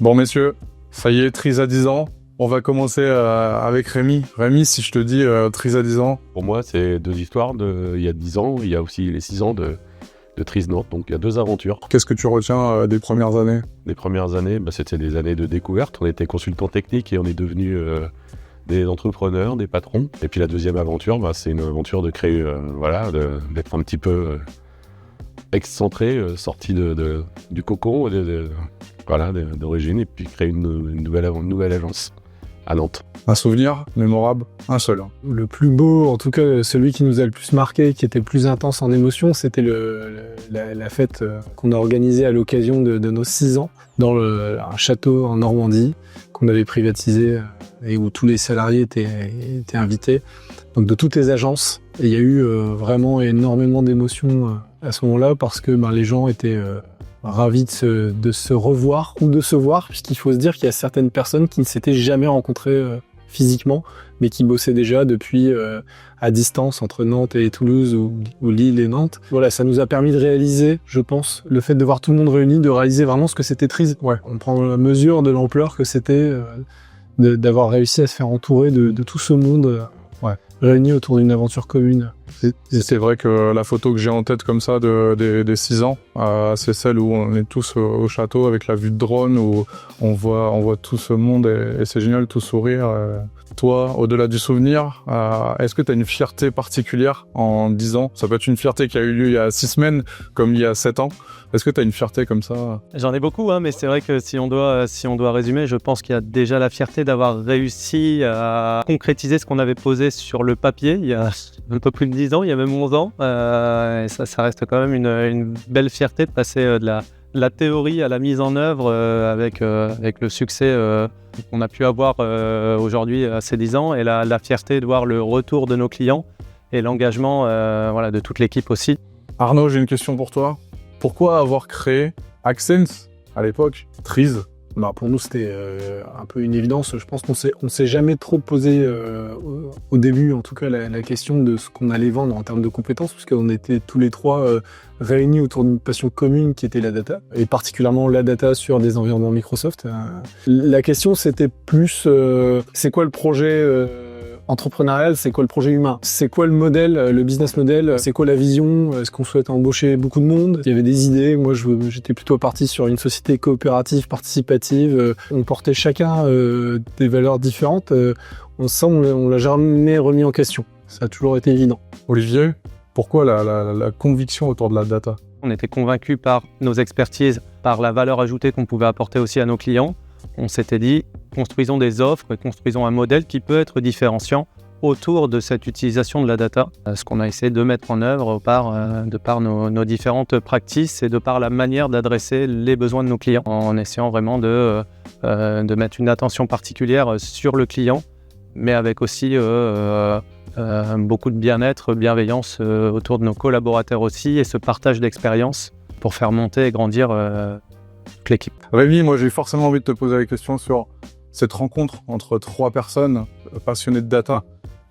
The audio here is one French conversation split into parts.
Bon messieurs, ça y est, Triz a 10 ans. On va commencer avec Rémi. Rémi, si je te dis Triz a 10 ans. Pour moi, c'est deux histoires. Il y a 10 ans, il y a aussi les 6 ans de Triz Nantes. Donc il y a deux aventures. Qu'est-ce que tu retiens des premières années? Les premières années, c'était des années de découverte. On était consultants techniques et on est devenus des entrepreneurs, des patrons. Et puis la deuxième aventure, c'est une aventure de créer, d'être un petit peu excentré, sorti du cocon d'origine, et puis créer une nouvelle agence à Nantes. Un souvenir mémorable, un seul. Le plus beau, en tout cas celui qui nous a le plus marqué, qui était le plus intense en émotion, c'était la fête qu'on a organisée à l'occasion de nos 6 ans dans un château en Normandie qu'on avait privatisé et où tous les salariés étaient invités, donc de toutes les agences. Et il y a eu vraiment énormément d'émotions à ce moment-là parce que les gens étaient ravis de se revoir ou de se voir, puisqu'il faut se dire qu'il y a certaines personnes qui ne s'étaient jamais rencontrées physiquement, mais qui bossaient déjà depuis à distance entre Nantes et Toulouse ou Lille et Nantes. Voilà, ça nous a permis de réaliser, je pense, le fait de voir tout le monde réuni, de réaliser vraiment ce que c'était Triz. Ouais, on prend la mesure de l'ampleur que c'était d'avoir réussi à se faire entourer de tout ce monde réuni autour d'une aventure commune. C'est vrai que la photo que j'ai en tête comme ça des 6 ans, c'est celle où on est tous au château avec la vue de drone, où on voit tout ce monde et c'est génial, tout sourire. Toi, au-delà du souvenir, est-ce que tu as une fierté particulière en 10 ans? Ça peut être une fierté qui a eu lieu il y a 6 semaines, comme il y a 7 ans. Est-ce que tu as une fierté comme ça? J'en ai beaucoup, mais c'est vrai que si on doit résumer, je pense qu'il y a déjà la fierté d'avoir réussi à concrétiser ce qu'on avait posé sur le papier il y a un peu plus de 10 ans, il y a même 11 ans. Et ça reste quand même une belle fierté de passer de la théorie à la mise en œuvre avec le succès qu'on a pu avoir aujourd'hui à ces 10 ans, et la fierté de voir le retour de nos clients et l'engagement de toute l'équipe aussi. Arnaud, j'ai une question pour toi. Pourquoi avoir créé Accents à l'époque, Triz? Pour nous, c'était un peu une évidence. Je pense qu'on s'est jamais trop posé au début, en tout cas, la question de ce qu'on allait vendre en termes de compétences, puisqu'on était tous les trois réunis autour d'une passion commune qui était la data, et particulièrement la data sur des environnements Microsoft. La question, c'était plus c'est quoi le projet entrepreneurial, c'est quoi le projet humain, c'est quoi le modèle, le business model, c'est quoi la vision, est-ce qu'on souhaite embaucher beaucoup de monde? Il y avait des idées, moi j'étais plutôt parti sur une société coopérative, participative, on portait chacun des valeurs différentes, on l'a jamais remis en question, ça a toujours été évident. Olivier, pourquoi la conviction autour de la data? On était convaincus par nos expertises, par la valeur ajoutée qu'on pouvait apporter aussi à nos clients. On s'était dit, construisons des offres, construisons un modèle qui peut être différenciant autour de cette utilisation de la data. Ce qu'on a essayé de mettre en œuvre de par nos différentes practices et de par la manière d'adresser les besoins de nos clients, en essayant vraiment de mettre une attention particulière sur le client, mais avec aussi beaucoup de bien-être, bienveillance autour de nos collaborateurs aussi, et ce partage d'expériences pour faire monter et grandir l'équipe. Rémi, moi j'ai forcément envie de te poser la question sur cette rencontre entre 3 personnes passionnées de data.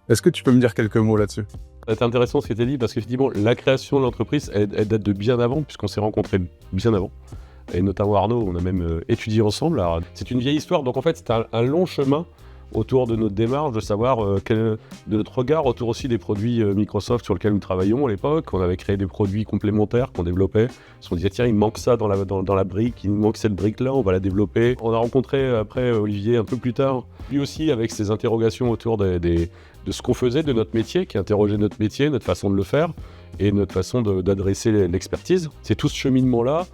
Est-ce que tu peux me dire quelques mots là-dessus? C'est intéressant ce qui était dit, parce qu'effectivement, la création de l'entreprise, elle date de bien avant, puisqu'on s'est rencontrés bien avant. Et notamment Arnaud, on a même étudié ensemble. Alors, c'est une vieille histoire, donc en fait, c'est un long chemin autour de notre démarche, de savoir de notre regard autour aussi des produits Microsoft sur lesquels nous travaillons à l'époque. On avait créé des produits complémentaires qu'on développait. On disait, tiens, il manque ça dans la brique, il manque cette brique-là, on va la développer. On a rencontré après Olivier un peu plus tard, lui aussi avec ses interrogations autour de ce qu'on faisait, de notre métier, qui interrogeait notre métier, notre façon de le faire et notre façon d'adresser l'expertise. C'est tout ce cheminement-là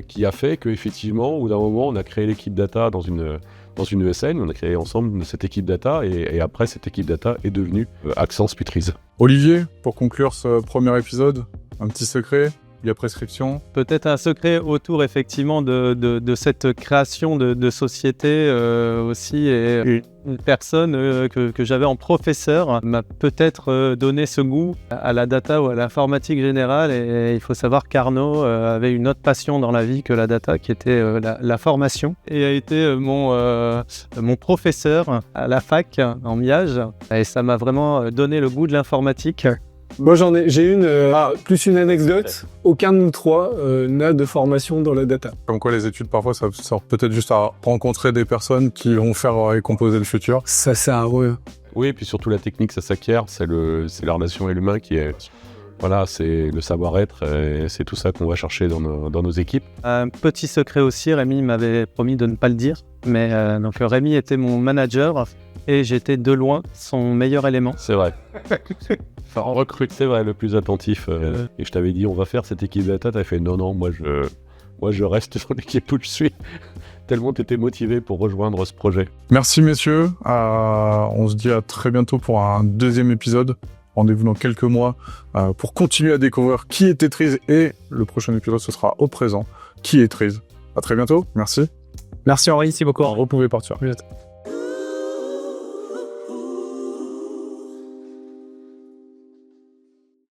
qui a fait qu'effectivement, au bout d'un moment, on a créé l'équipe data dans une ESN, on a créé ensemble cette équipe data, et après cette équipe data est devenue Accents puis Triz. Olivier, pour conclure ce premier épisode, un petit secret, il y a prescription. Peut-être un secret autour effectivement de cette création de société aussi, et une personne que j'avais en professeur m'a peut-être donné ce goût à la data ou à l'informatique générale, et il faut savoir qu'Arnaud avait une autre passion dans la vie que la data, qui était la formation, et a été mon professeur à la fac en MIAGE, et ça m'a vraiment donné le goût de l'informatique. Moi j'ai plus une anecdote. Aucun de nous trois n'a de formation dans la data. Comme quoi les études parfois ça sert peut-être juste à rencontrer des personnes qui vont faire et composer le futur. Ça sert à rien. Oui, et puis surtout la technique, ça s'acquiert, c'est la relation et l'humain qui est... Voilà, c'est le savoir-être et c'est tout ça qu'on va chercher dans nos équipes. Un petit secret aussi, Rémi m'avait promis de ne pas le dire, mais donc Rémi était mon manager et j'étais de loin son meilleur élément. C'est vrai. Enfin, on recrute, c'est vrai, le plus attentif. Et je t'avais dit, on va faire cette équipe data, t'avais fait non, moi je reste dans l'équipe où je suis. Tellement t'étais motivé pour rejoindre ce projet. Merci messieurs, on se dit à très bientôt pour un deuxième épisode. Rendez-vous dans quelques mois pour continuer à découvrir qui est Tetris et le prochain épisode ce sera au présent, qui est Tetris. À très bientôt, merci. Merci Henri, si beaucoup. Vous pouvez partir.